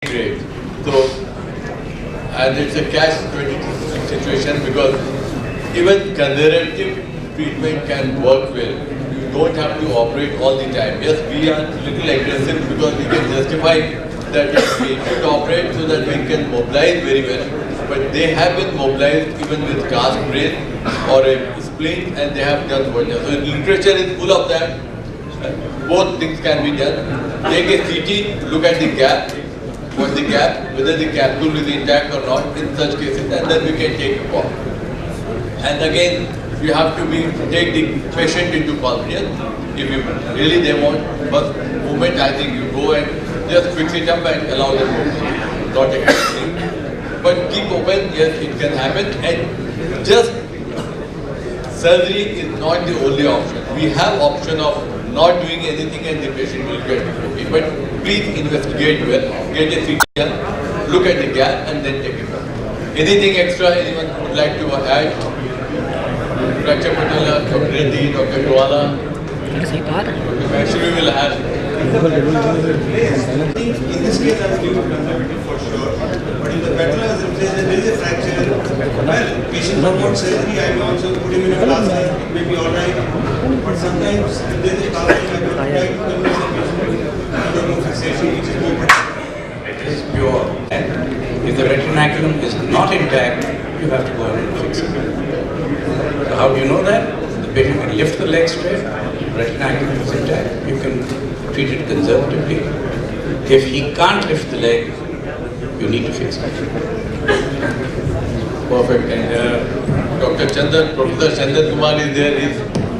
Great. So, and it's a catch-22 situation because even conservative treatment can work well. You don't have to operate all the time. Yes, we are a little aggressive because we can justify that we should operate so that we can mobilize very well. But they have been mobilized even with cast brain or a spleen, and they have done wonders. So literature is full of that. Both things can be done. Take a CT, look at the gap. What's the gap, whether the capsule is intact or not in such cases, and then we can take a call. And again, you have to take the patient into confidence. If you really they want first movement, I think you go and just fix it up and allow them movement. Not expecting. But keep open, yes, it can happen. And just surgery is not the only option. We have option of not doing anything and the patient will get okay. But please investigate well, get a CT done, look at the gap and then take it up. Anything extra anyone would like to add? Dr. Patala, Dr. Reddy, Dr. Dwala? Actually we will have. In this case I will conservative for sure. But in the patella there is a fracture. Well, patient don't want surgery, I will also put him in a plaster, it may be alright. But sometimes if there is a plaster, I will try to convince the patient to remove fixation, which is more better. It is pure. And if the retinaculum is not intact, you have to go ahead and fix it. So how do you know that? The patient can lift the leg straight, retinaculum is intact, you can treat it conservatively. If he can't lift the leg, you need to fix it. Perfect. And Dr. Chandan, Professor Chandan Kumar is there. His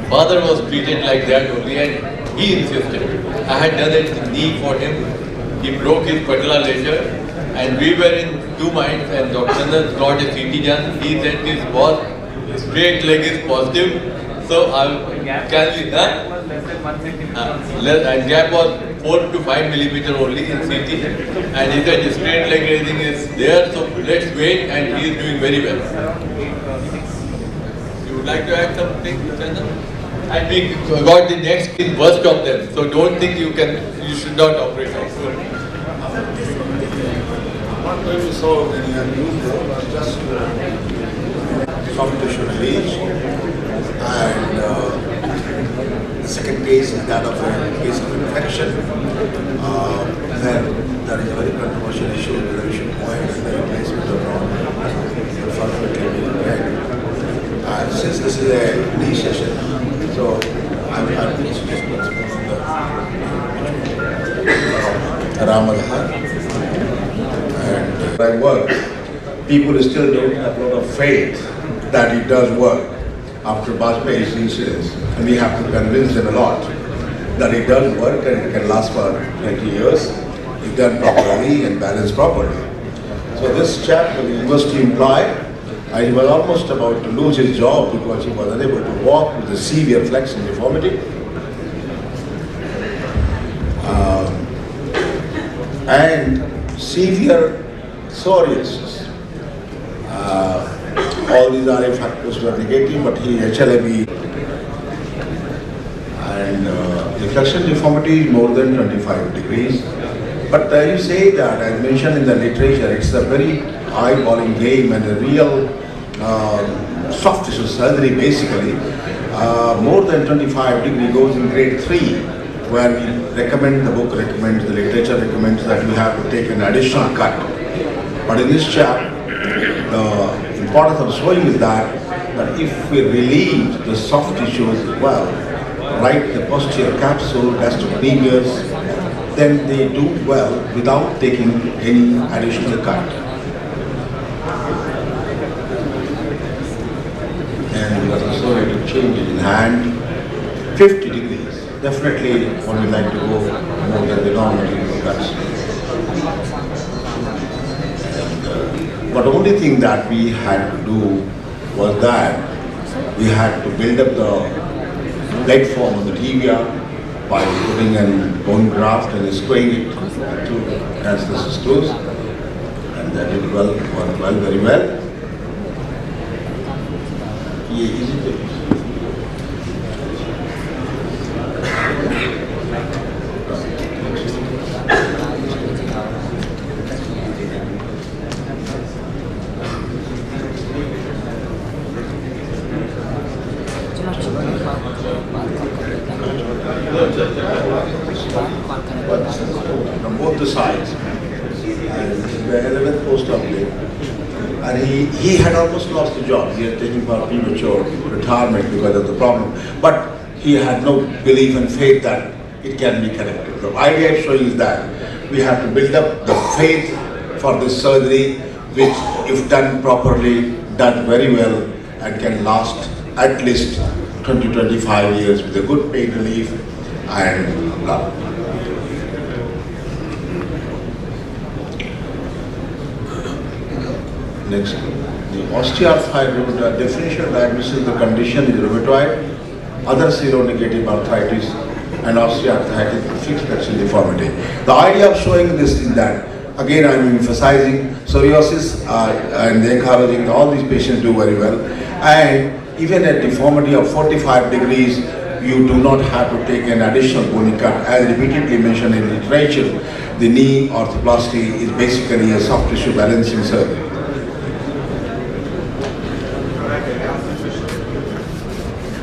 father was treated like that only and he insisted. I had done a knee for him. He broke his patella later and we were in two minds and Dr. Chandan got a CT done. He said his boss, straight leg is positive. So can we, and gap was 4 to 5 millimeter only in CT, and he said straight leg raising is there, so let's wait, and he is doing very well. You would like to add something, Chandan? And we got the next in worst of them, so don't think you should not operate also. I'm not going to solve any unusual, but just soft tissue release. And the second case is that of a case of infection. Then there is a very controversial issue whether we should point the replacement or not. Unfortunately, we will get. And since this is a knee session, so I'm pleased to just the Ramadhan. And I work, people still don't have a lot of faith that it does work. After Bajpayee's incidents, and we have to convince them a lot that it does work and it can last for 20 years if done properly and balanced properly. So this chap was a university employee, and he was almost about to lose his job because he was unable to walk with a severe flexion deformity. And severe psoriasis. All these RA factors were negative, but he HLAB and the flexion deformity is more than 25 degrees. But you say that, as mentioned in the literature, it's a very eyeballing game and a real soft tissue surgery basically. More than 25 degree goes in grade 3, where we recommend, the book recommends, the literature recommends that you have to take an additional cut. But in this chap, the importance of showing is that if we relieve the soft tissues as well, right, the posterior capsule, gastrocnemius, then they do well without taking any additional cut. And we got also to change it in hand, 50 degrees. Definitely one would like to go more than the normal cuts. But the only thing that we had to do was that we had to build up the leg form of the tibia by putting a bone graft and screwing it to cancel the screws, and that did well, worked well, very well. Yeah, easy to and the 11th post-op day. And he had almost lost the job. He had taken for premature retirement because of the problem. But he had no belief and faith that it can be corrected. The idea of showing is that we have to build up the faith for this surgery, which if done properly, done very well, and can last at least 20-25 years with a good pain relief and blah. Next, the osteoarthritis, differential diagnosis of the condition is rheumatoid, other seronegative arthritis, and osteoarthritis fixed axis deformity. The idea of showing this is that, again I am emphasizing psoriasis and encouraging all these patients do very well, and even a deformity of 45 degrees, you do not have to take an additional bony cut. As repeatedly mentioned in literature, the knee arthroplasty is basically a soft tissue balancing surgery.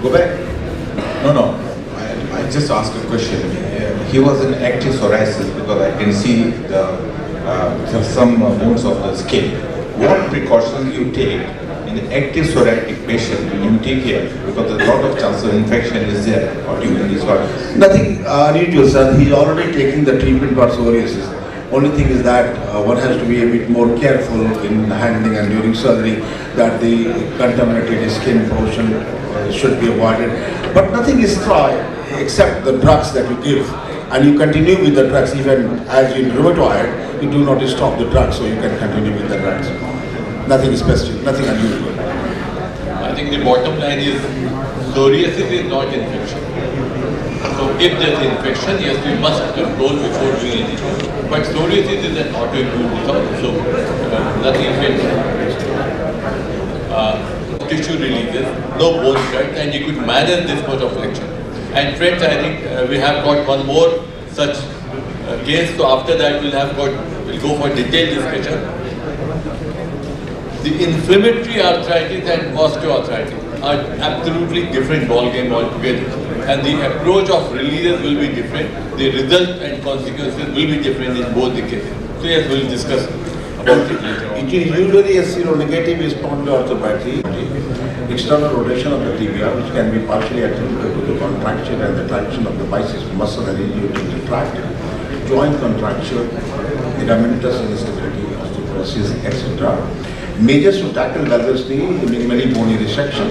Go back. No. I just asked a question. He was in active psoriasis because I can see some wounds of the skin. What precautions you take in the active psoriatic patient when you take care? Because a lot of chance of infection is there or during disorders. Nothing unusual, sir. He's already taking the treatment for psoriasis. Only thing is that one has to be a bit more careful in handling and during surgery that the contaminated skin portion should be avoided. But nothing is tried except the drugs that you give. And you continue with the drugs even as in rheumatoid, you do not stop the drugs, so you can continue with the drugs. Nothing specific, nothing unusual. I think the bottom line is psoriasis is not infection. So if there is infection, yes, we must control before doing anything. But psoriasis is an autoimmune disorder, so nothing tissue releases, no bone cut, and you could manage this much of flexion. And friends, I think we have got one more such case, so after that we'll go for detailed discussion. The inflammatory arthritis and osteoarthritis are absolutely different ballgame altogether, and the approach of releases will be different, the result and consequences will be different in both the cases. So yes, we'll discuss about it later on. It is usually a seronegative spondyloarthropathy, external rotation of the tibia, which can be partially attributed to the contraction and the traction of the biceps muscle and iliotibial tract, joint contraction, ligamentous instability, osteoporosis, etc. Measures to tackle valgus knee, minimally bony resection,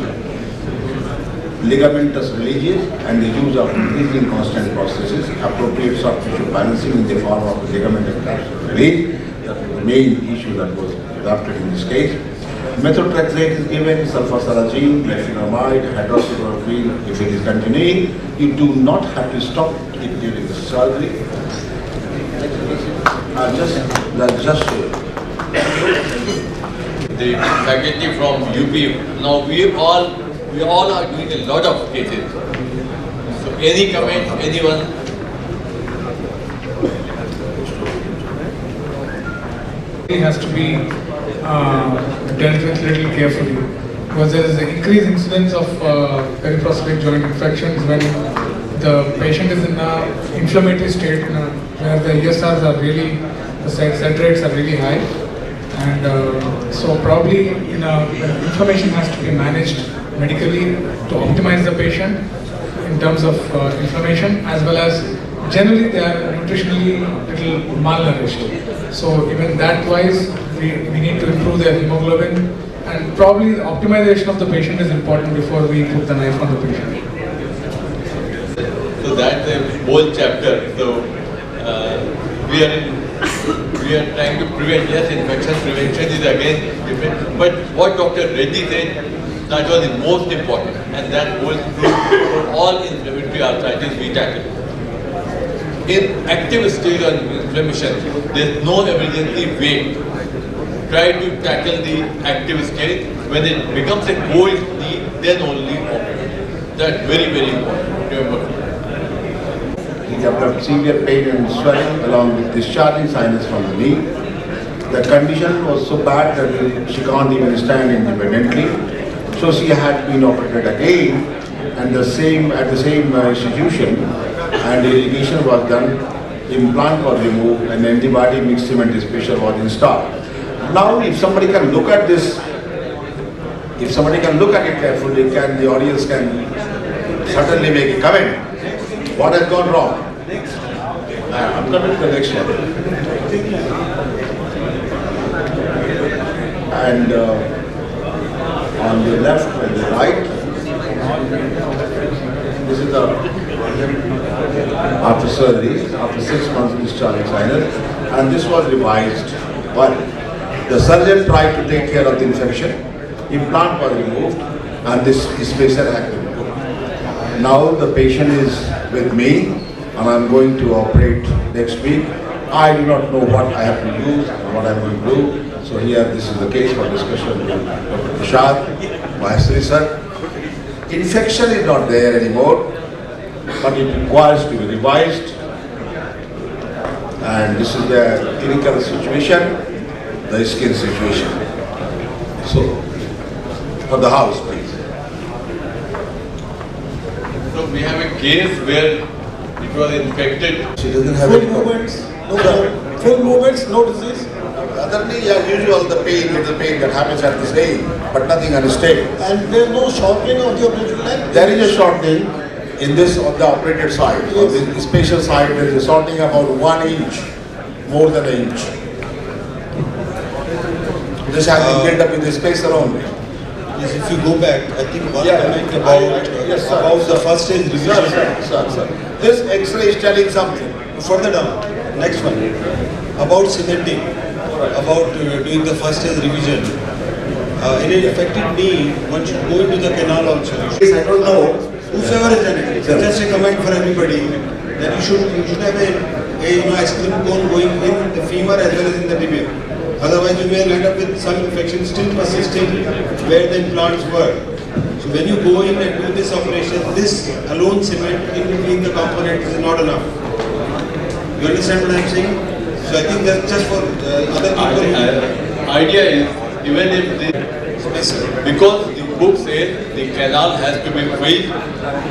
ligamentous releases, and the use of increasing constant processes, appropriate soft tissue balancing in the form of ligament release. That was the main issue that was adopted in this case. Methotrexate is given, sulfasalazine, leflunomide, hydroxychloroquine. If it is continuing, you do not have to stop it during the surgery. The faculty from UP, now we all are doing a lot of cases. So any comment, anyone? It has to be dealt with little carefully because there is an increased incidence of periprosthetic joint infections when the patient is in an inflammatory state where the ESRs are really, the set rates are really high, and so probably inflammation has to be managed medically to optimize the patient in terms of inflammation, as well as generally they are nutritionally little malnourished. So even that wise, we need to improve their hemoglobin, and probably the optimization of the patient is important before we put the knife on the patient. So that's a whole chapter. So we are trying to prevent. Yes, infection prevention is again different. But what Dr. Reddy said, that was the most important, and that holds true for all inflammatory arthritis we tackle. In active stage of inflammation, there is no emergency way. Try to tackle the active stage. When it becomes a cold knee, then only operate. That's very, very important. Remember. He developed severe pain and swelling along with discharging sinus from the knee. The condition was so bad that she can't even stand independently. So she had been operated again, and at the same institution, and the irrigation was done. implant was removed and antibiotic mixed cement special was installed. Now if somebody can look at this, if somebody can look at it carefully, the audience can certainly make a comment. What has gone wrong? I'm coming to the next one. And on the left and the right, this is the after surgery, after 6 months discharge sinus, and this was revised. One, the surgeon tried to take care of the infection, implant was removed, and this spacer had been put. Now the patient is with me, and I'm going to operate next week. I do not know what I have to use and what I'm going to do. So here, this is the case for discussion with Dr. Prashad, my assessor. Infection is not there anymore, but it requires to be revised. And this is the clinical situation, the skin situation. So, for the house, please. So we have a case where it was infected. She doesn't have Full any movements, full movements, no disease. Other knee, as usual, the pain, little pain that happens at this age, but nothing unstable. And there is no shortening of the operated leg. There is a shortening in this on the operated side. On the spatial side, there is a shortening about 1 inch, more than an inch. This has been built up in the spacer only. Yes, if you go back, I think one Yeah, comment about yes, sir. about the first stage revision. Sir. This X-ray is telling something. Further down, next one, about cementing, about doing the first stage revision. In an affected knee, one should go into the canal also. Yes, I don't know. Whosoever has done it, Sir. just a comment for everybody that you should have a ice cream cone going in the femur as well as in the tibia. Otherwise, you may end up with some infection still persisting where the implants were. So when you go in and do this operation, this alone cement in between the components is not enough. You understand what I am saying? So I think that's just for other people. Idea is, even if because the book says the canal has to be filled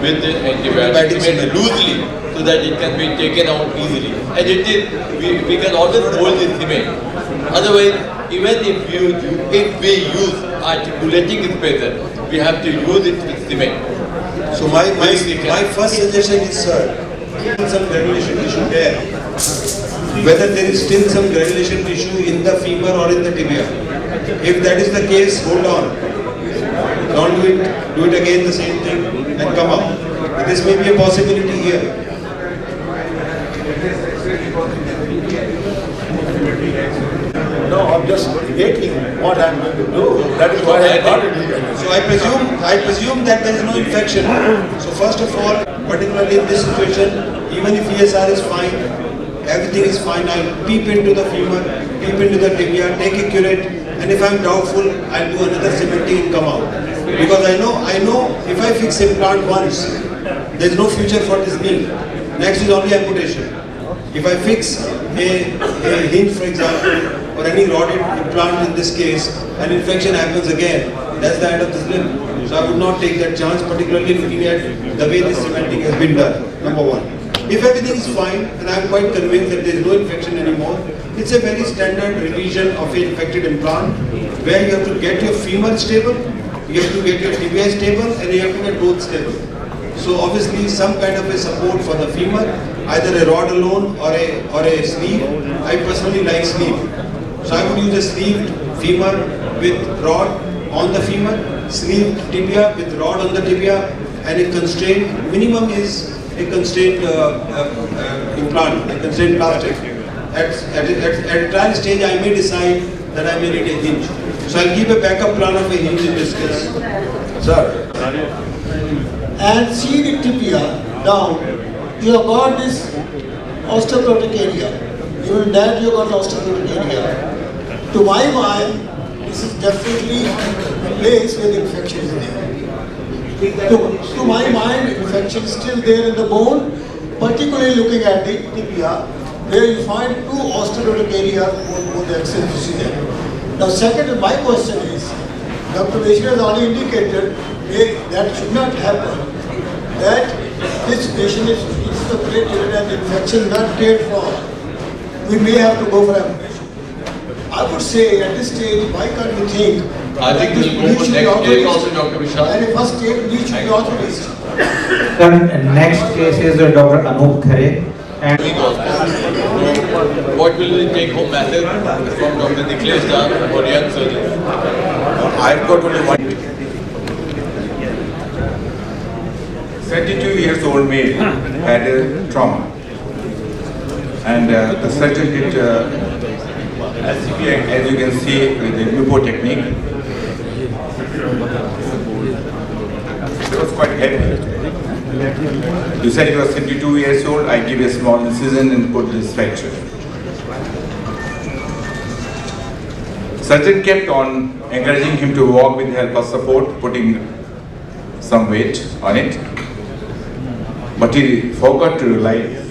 with the antibiotic cement loosely so that it can be taken out easily. And it is, we can always hold the cement. Otherwise, even if we use articulating spacer, we have to use it with cement. So my first suggestion is, sir, some granulation tissue there. Whether there is still some granulation tissue in the femur or in the tibia. If that is the case, hold on. Don't do it. Do it again, the same thing, and come out. This may be a possibility here. No, I'm just debating what I'm going to do. That is why I got it here. So I presume that there is no infection. So first of all, particularly in this situation, even if ESR is fine, everything is fine, I'll peep into the femur, peep into the tibia, take a curate, and if I'm doubtful, I'll do another cementing and come out. Because I know if I fix implant once, there's no future for this knee. Next is only amputation. If I fix a hinge, for example, or any rotted implant in this case, and infection happens again, that's the end of this limb. So I would not take that chance, particularly looking at the way this cementing has been done, number one. If everything is fine, and I'm quite convinced that there is no infection anymore, it's a very standard revision of an infected implant, where you have to get your femur stable, you have to get your tibia stable, and you have to get both stable. So obviously some kind of a support for the femur, either a rod alone or a sleeve. I personally like sleeve. So I would use a sleeved femur with rod on the femur, sleeved tibia with rod on the tibia, and a constrained, minimum is a constrained implant, a constrained plastic. At a trial stage I may decide that I may need a hinge. So I'll keep a backup plan of a hinge in this case. Sir. And see the tibia down, you have got this osteoporotic area. Even that you have got osteoporotic area. To my mind, this is definitely a place where the infection is there. To my mind, infection is still there in the bone, particularly looking at the tibia, where you find two osteoporotic areas on the axis you see there. Now second, my question is, Dr. Vaishnav has already indicated that should not happen, that this patient is is the platelet and infection not cared for, we may have to go for amputation. I would say at this stage, why can't we think I think this we'll go knee for should be next case also, authorized, Dr. Vishal. and if first stage knee should be authorized. Sir, next case is Dr. Anup Khare. And What will the take home message from Dr. Nikhilesh Jha or young surgeons? I've got only one. 32 years old male had a trauma, and the surgeon did LCP, as you can see, with the MUPO technique. It was quite heavy. You said he was 72 years old. I give a small incision and put this fracture. Surgeon kept on encouraging him to walk with help of support, putting some weight on it. But he forgot to realize